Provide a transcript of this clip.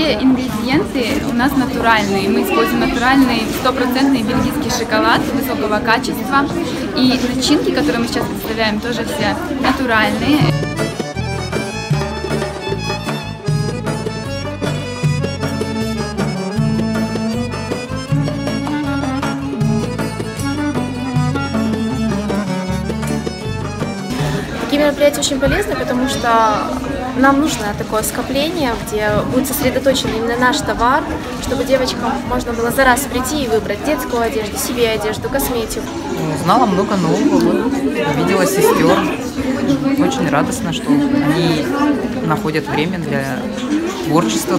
Все ингредиенты у нас натуральные. Мы используем натуральный 100% бельгийский шоколад высокого качества. И начинки, которые мы сейчас представляем, тоже все натуральные. Такие мероприятия очень полезны, потому что нам нужно такое скопление, где будет сосредоточен именно наш товар, чтобы девочкам можно было за раз прийти и выбрать детскую одежду, себе одежду, косметику. Узнала много нового, видела сестер. Очень радостно, что они находят время для творчества.